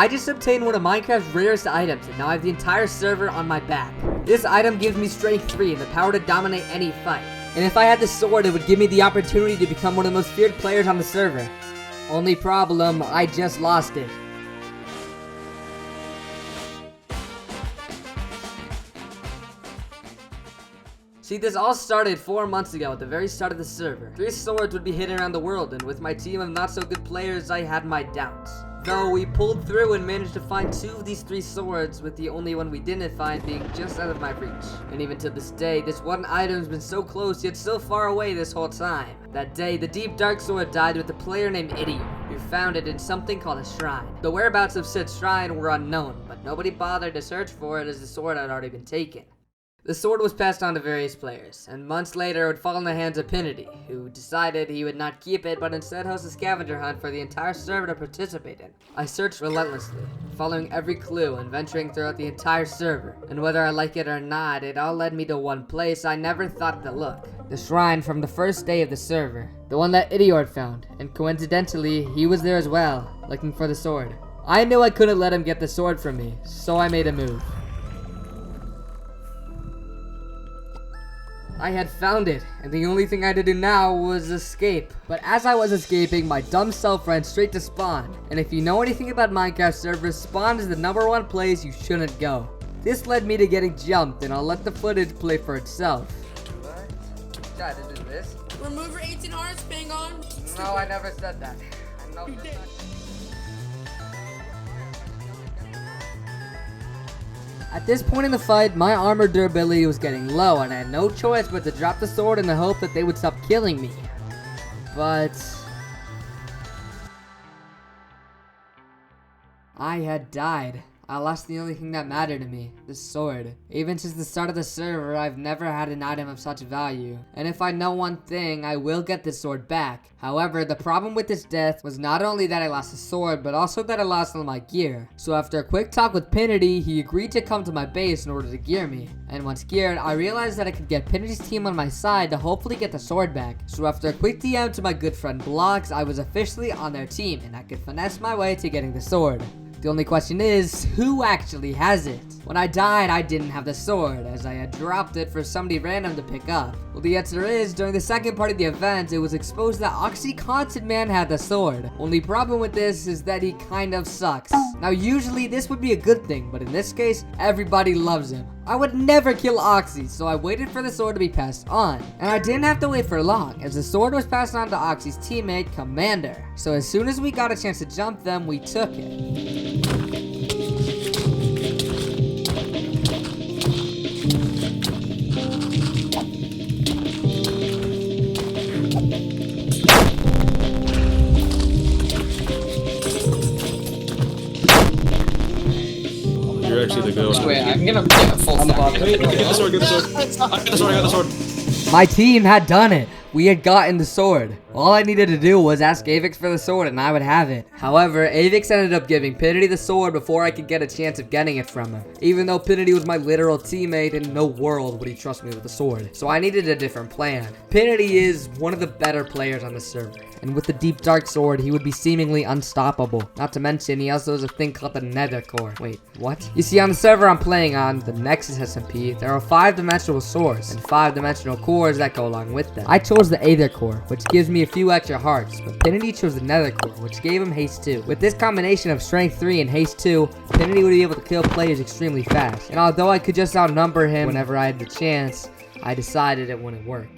I just obtained one of Minecraft's rarest items, and now I have the entire server on my back. This item gives me strength 3 and the power to dominate any fight. And if I had this sword, it would give me the opportunity to become one of the most feared players on the server. Only problem, I just lost it. See, this all started 4 months ago at the very start of the server. 3 swords would be hidden around the world, and with my team of not so good players, I had my doubts. Though we pulled through and managed to find 2 of these 3 swords, with the only one we didn't find being just out of my reach. And even to this day, this one item's been so close yet so far away this whole time. That day, the deep dark sword died with a player named Idiot, who found it in something called a shrine. The whereabouts of said shrine were unknown, but nobody bothered to search for it as the sword had already been taken. The sword was passed on to various players, and months later it would fall in the hands of Penity, who decided he would not keep it but instead host a scavenger hunt for the entire server to participate in. I searched relentlessly, following every clue and venturing throughout the entire server, and whether I like it or not, it all led me to one place I never thought to look. The shrine from the first day of the server, the one that Idiot found, and coincidentally, he was there as well, looking for the sword. I knew I couldn't let him get the sword from me, so I made a move. I had found it, and the only thing I had to do now was escape. But as I was escaping, my dumb self ran straight to spawn. And if you know anything about Minecraft servers, spawn is the #1 place you shouldn't go. This led me to getting jumped, and I'll let the footage play for itself. What? Dad, is this? Remove your 18 hearts, pengon. No, I never said that. I know You did. At this point in the fight, my armor durability was getting low, and I had no choice but to drop the sword in the hope that they would stop killing me. But I had died. I lost the only thing that mattered to me, the sword. Even since the start of the server, I've never had an item of such value. And if I know one thing, I will get this sword back. However, the problem with this death was not only that I lost the sword, but also that I lost all my gear. So after a quick talk with Penity, he agreed to come to my base in order to gear me. And once geared, I realized that I could get Penity's team on my side to hopefully get the sword back. So after a quick DM to my good friend Blocks, I was officially on their team, and I could finesse my way to getting the sword. The only question is, who actually has it? When I died, I didn't have the sword, as I had dropped it for somebody random to pick up. Well, the answer is, during the second part of the event, it was exposed that OxyContin Man had the sword. Only problem with this is that he kind of sucks. Now, usually this would be a good thing, but in this case, everybody loves him. I would never kill Oxy, so I waited for the sword to be passed on. And I didn't have to wait for long, as the sword was passed on to Oxy's teammate, Commander. So as soon as we got a chance to jump them, we took it. You're actually the good one. Wait, I'm gonna get a full stack. Get the sword, get the sword. I got the sword. My team had done it. We had gotten the sword. All I needed to do was ask Avix for the sword and I would have it. However, Avix ended up giving Penity the sword before I could get a chance of getting it from him. Even though Penity was my literal teammate, in no world would he trust me with the sword. So I needed a different plan. Penity is one of the better players on the server. And with the deep dark sword, he would be seemingly unstoppable. Not to mention, he also has a thing called the Nether Core. Wait, what? You see, on the server I'm playing on, the Nexus SMP, there are 5-dimensional swords and 5-dimensional cores that go along with them. I chose the Aether Core, which gives me a few extra hearts, but Penity chose the Nether Core, which gave him Haste 2. With this combination of Strength 3 and Haste 2, Penity would be able to kill players extremely fast. And although I could just outnumber him whenever I had the chance, I decided it wouldn't work.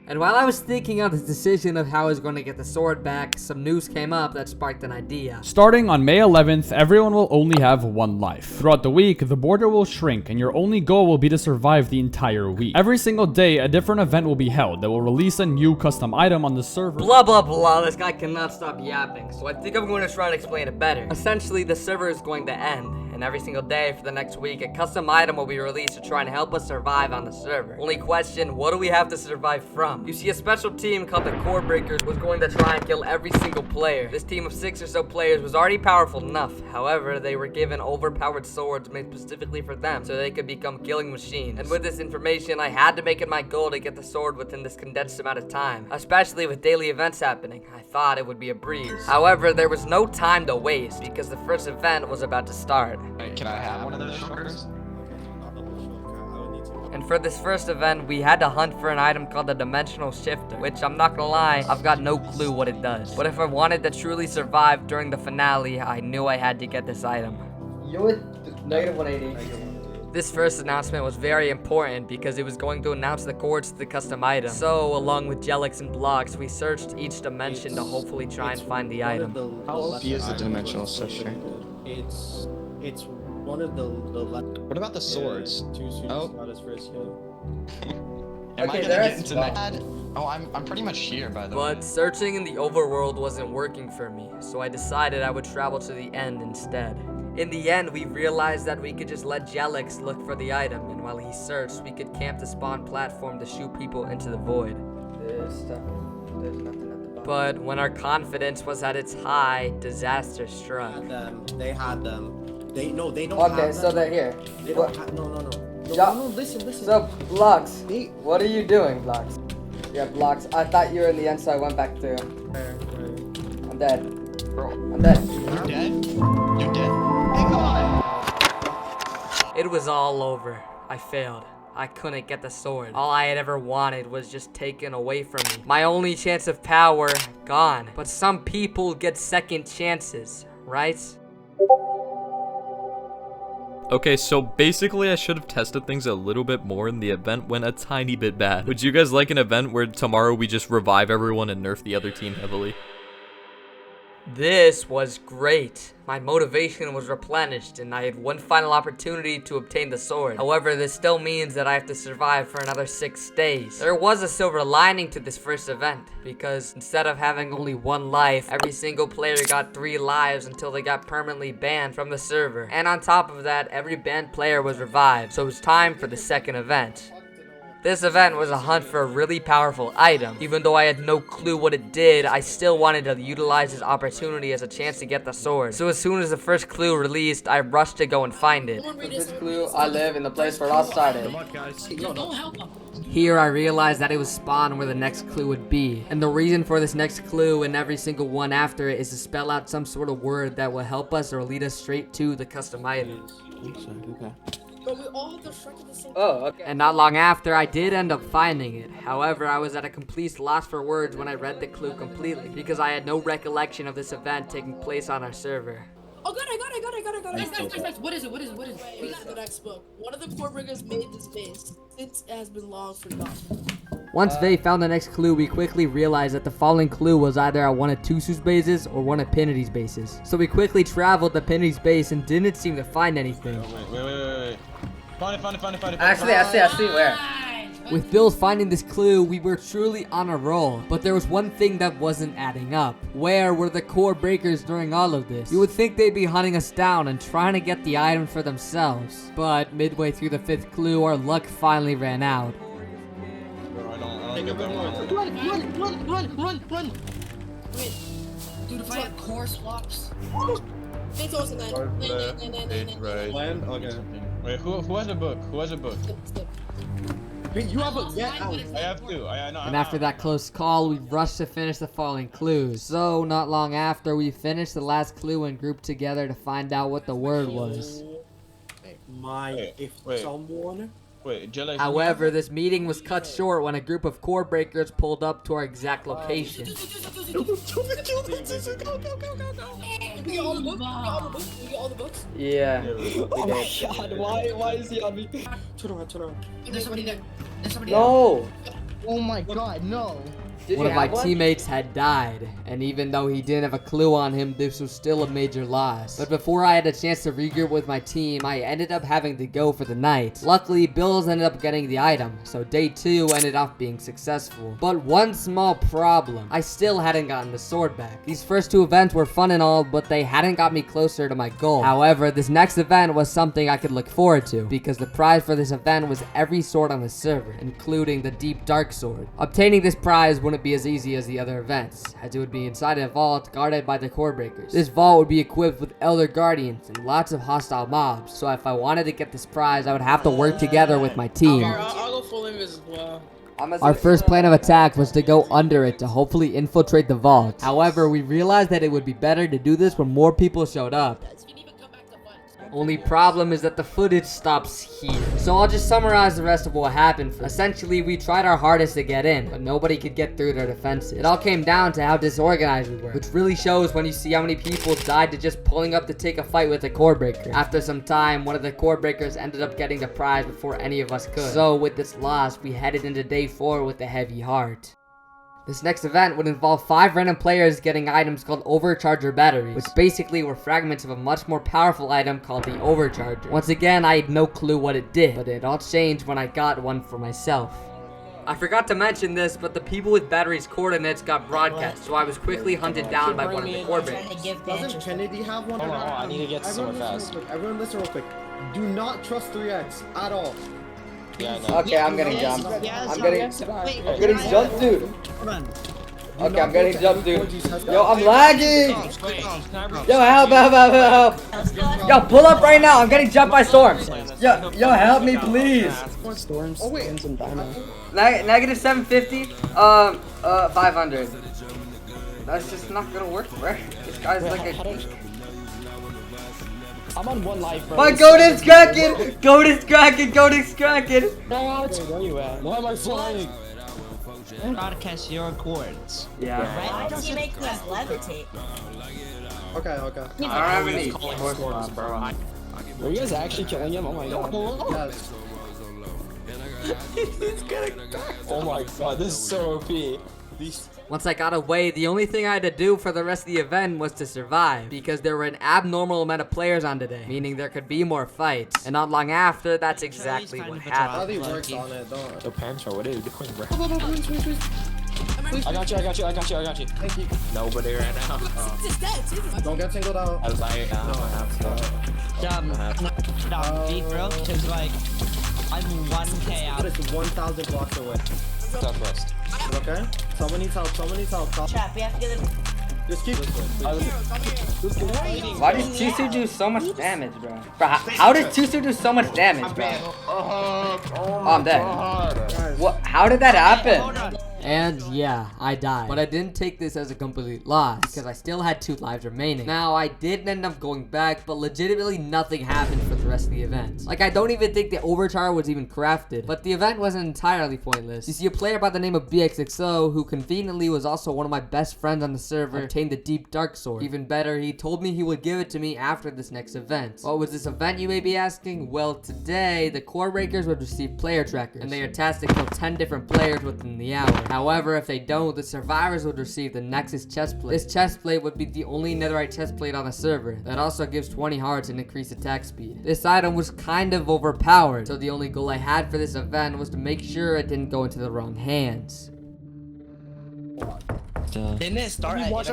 And while I was thinking of this decision of how I was going to get the sword back, some news came up that sparked an idea. Starting on May 11th, everyone will only have 1 life. Throughout the week, the border will shrink and your only goal will be to survive the entire week. Every single day, a different event will be held that will release a new custom item on the server. Blah blah blah, this guy cannot stop yapping, so I think I'm going to try and explain it better. Essentially, the server is going to end, and and every single day for the next week, a custom item will be released to try and help us survive on the server. Only question, what do we have to survive from? You see, a special team called the Core Breakers was going to try and kill every single player. This team of 6 or so players was already powerful enough. However, they were given overpowered swords made specifically for them, so they could become killing machines. And with this information, I had to make it my goal to get the sword within this condensed amount of time, especially with daily events happening. I thought it would be a breeze. However, there was no time to waste because the first event was about to start. Wait, can I have one of those shulkers? And for this first event, we had to hunt for an item called the Dimensional Shifter, which I'm not gonna lie, I've got no clue what it does. But if I wanted to truly survive during the finale, I knew I had to get this item. You're with negative 180. This first announcement was very important because it was going to announce the coords to the custom item. So, along with Jelix and Blocks, we searched each dimension to hopefully try and find the item. How OP is the Dimensional Shifter? It's one of the left. What about the swords? Oh. Am I Okay, gonna there's- get into that? Oh, I'm pretty much here, by the way. But searching in the overworld wasn't working for me, so I decided I would travel to the end instead. In the end, we realized that we could just let Jelix look for the item, and while he searched, we could camp the spawn platform to shoot people into the void. There's nothing at the bottom. But when our confidence was at its high, disaster struck. They had them. They don't Okay, have so them. they're here. They What- don't have, no. Yeah. No, listen. So, Blocks, They- what are you doing, Blocks? Yeah, Blocks, I thought you were in the end, so I went back through. I'm dead. Bro, I'm dead. you're dead? You're dead. Hang on! It was all over. I failed. I couldn't get the sword. All I had ever wanted was just taken away from me. My only chance of power, gone. But some people get second chances, right? Okay, so basically I should have tested things a little bit more and the event went a tiny bit bad. Would you guys like an event where tomorrow we just revive everyone and nerf the other team heavily? This was great. My motivation was replenished and I had one final opportunity to obtain the sword. However, this still means that I have to survive for another 6 days. There was a silver lining to this first event because instead of having only 1 life, every single player got 3 lives until they got permanently banned from the server. And on top of that, every banned player was revived. So it was time for the second event. This event was a hunt for a really powerful item. Even though I had no clue what it did, I still wanted to utilize this opportunity as a chance to get the sword. So as soon as the first clue released, I rushed to go and find it. With this clue, I live in the place where it all started. Don't help him. Here I realized that it was spawn where the next clue would be. And the reason for this next clue and every single one after it is to spell out some sort of word that will help us or lead us straight to the custom item. But we all have to strike at the same time. Oh, okay. And not long after, I did end up finding it. However, I was at a complete loss for words when I read the clue completely, because I had no recollection of this event taking place on our server. Oh, good, I got it. Nice. What is it? We got the next book. One of the core bringers made this base. It has been long forgotten. Once they found the next clue, we quickly realized that the following clue was either at one of Tusu's bases or one of Pinity's bases. So we quickly traveled to Pinity's base and didn't seem to find anything. Wait. Find it. Actually, I see where. With Bill finding this clue, we were truly on a roll. But there was one thing that wasn't adding up. Where were the core breakers during all of this? You would think they'd be hunting us down and trying to get the item for themselves. But midway through the 5th clue, our luck finally ran out. I don't get that one. Run. Wait. Dude, if I had core swaps. It's also 9. Right. Land? Okay. Wait, who has a book? Skip. Wait, you have a I have 2. And after that close call, we rushed to finish the following clues. So, not long after, we finished the last clue and grouped together to find out what the word was. Wait. Someone. Wait, Jelly. However, this meeting was cut short when a group of core breakers pulled up to our exact location. We get all the books. Yeah. God, why is he on me? Turn around. There's somebody there. No! Oh my god, no. One of my teammates had died, and even though he didn't have a clue on him, this was still a major loss. But before I had a chance to regroup with my team, I ended up having to go for the night. Luckily, Bills ended up getting the item, so day 2 ended up being successful. But one small problem, I still hadn't gotten the sword back. These first 2 events were fun and all, but they hadn't got me closer to my goal. However, this next event was something I could look forward to, because the prize for this event was every sword on the server, including the deep dark sword. Obtaining this prize wouldn't be as easy as the other events, as it would be inside a vault guarded by the core breakers. This vault would be equipped with elder guardians and lots of hostile mobs, so if I wanted to get this prize, I would have to work together with my team. I'll go full invis as well. Our first plan of attack was to go under it to hopefully infiltrate the vault. However, we realized that it would be better to do this when more people showed up. Only problem is that the footage stops here. So I'll just summarize the rest of what happened. Essentially, we tried our hardest to get in, but nobody could get through their defenses. It all came down to how disorganized we were, which really shows when you see how many people died to just pulling up to take a fight with a core breaker. After some time, one of the core breakers ended up getting the prize before any of us could. So with this loss, we headed into day 4 with a heavy heart. This next event would involve 5 random players getting items called overcharger batteries, which basically were fragments of a much more powerful item called the overcharger. Once again, I had no clue what it did, but it all changed when I got one for myself. I forgot to mention this, but the people with batteries coordinates got broadcast, so I was quickly hunted down by one of the core breakers. Doesn't Kennedy have one? Hold on, I need to get Everyone somewhere listen fast. real quick. Everyone listen real quick. Do not trust 3x at all. Yeah, I know. Okay, I'm getting jumped. I'm getting jumped, dude. Come on. Okay, I'm getting jumped, dude. Yo, I'm lagging. Yo, help. Yo, pull up right now. I'm getting jumped by storms. Yo, help me, please. Oh, wait. Negative 750. 500. That's just not gonna work, bro. This guy's like a. I'm on 1 life, bro. My goat is cracking. Goat is cracking. Where you at? Why am I flying? Broadcast your chords. Yeah. Why does he make us levitate? Okay. I don't have any horse bombs, bro. Are you guys actually killing him? Oh my god. Yes. He's getting back. Oh my god, this is so OP. Once I got away, the only thing I had to do for the rest of the event was to survive, because there were an abnormal amount of players on today, meaning there could be more fights. And not long after, that's exactly what happened. Bobby works on it, don't. The Pancho, what are you doing, bro? Please. I got you. Thank you. Nobody right now. Don't get singled out. I was like, Deep, bro, because like, I'm 1k out. It's 1,000 blocks away. Southwest. Okay? Someone needs help. Trap, we have to get him. Just keep. Why does Tusu do so much damage, bro? How does Tusu do so much damage, bro? Oh, I'm dead. What? How did that happen? And yeah, I died. But I didn't take this as a complete loss, because I still had 2 lives remaining. Now, I did end up going back, but legitimately nothing happened for the rest of the event. Like, I don't even think the overcharger was even crafted. But the event wasn't entirely pointless. You see, a player by the name of BXXO, who conveniently was also one of my best friends on the server, obtained the deep dark sword. Even better, he told me he would give it to me after this next event. What was this event, you may be asking? Well, today, the core breakers would receive player trackers, and they are tasked to kill 10 different players within the hour. However, if they don't, the survivors would receive the Nexus chestplate. This chestplate would be the only netherite chestplate on the server. That also gives 20 hearts and increased attack speed. This item was kind of overpowered, so the only goal I had for this event was to make sure it didn't go into the wrong hands. Didn't it start at Watch.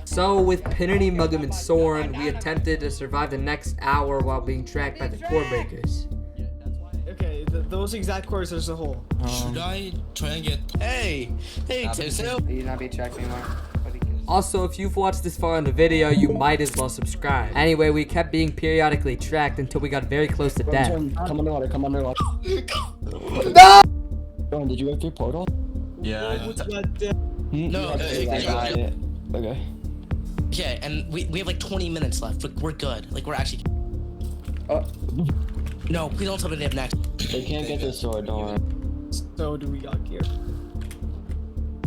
So, with Penony, Mugum, and Soren, we attempted to survive the next hour while being tracked by the core breakers. Okay, those exact cores as a whole. Should I try and get? Hey, Tusu. He's not being tracked anymore. Also, if you've watched this far in the video, you might as well subscribe. Anyway, we kept being periodically tracked until we got very close to death. Come underwater. No! Bro, did you go through portal? Yeah. No. Okay. Okay, and we have like 20 minutes left. We're good. Like, we're actually. No, please don't tell me they have next. They can't get the sword, don't worry. So do we got gear?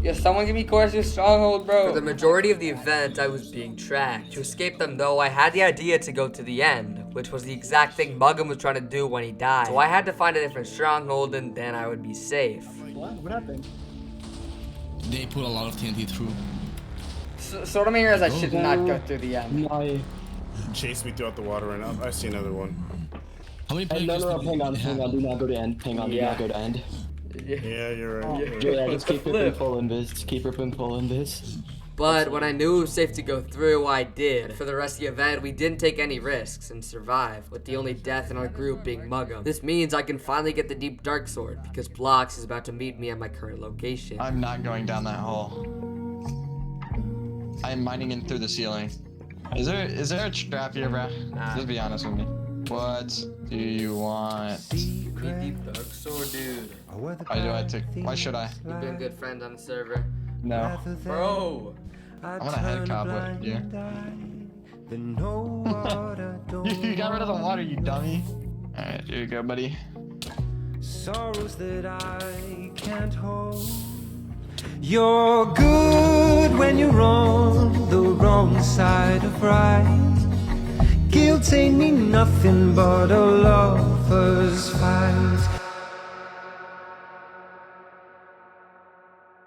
Yeah, someone give me cores to stronghold, bro. For the majority of the event, I was being tracked. To escape them though, I had the idea to go to the end, which was the exact thing Mugum was trying to do when he died. So I had to find a different stronghold and then I would be safe. What happened? they put a lot of TNT through. So what I'm hearing is I should not go through the end. My. Chase me throughout the water right now. I see another one. How many Hey, players no, do hang on, we hang have? on, do not go to end. Hang on, do Yeah. not go to end. Yeah, you're right. Yeah, just keep ripping full invis. Just keep ripping full invis. But when I knew it was safe to go through, I did. For the rest of the event, we didn't take any risks and survived, with the only death in our group being Muggum. This means I can finally get the Deep Dark Sword, because Blocks is about to meet me at my current location. I'm not going down that hole. I am mining in through the ceiling. Is there a trap here, bro? Just be honest with me. What do you want? Deep Dark Sword, dude. Why should I? We've been good friends on the server. No. Bro! I want a head cop with you. You got rid of the water, you dummy. Alright, here you go, buddy. Sorrows that I can't hold. You're good when you're on the wrong side of right. Guilt ain't me nothing but a love.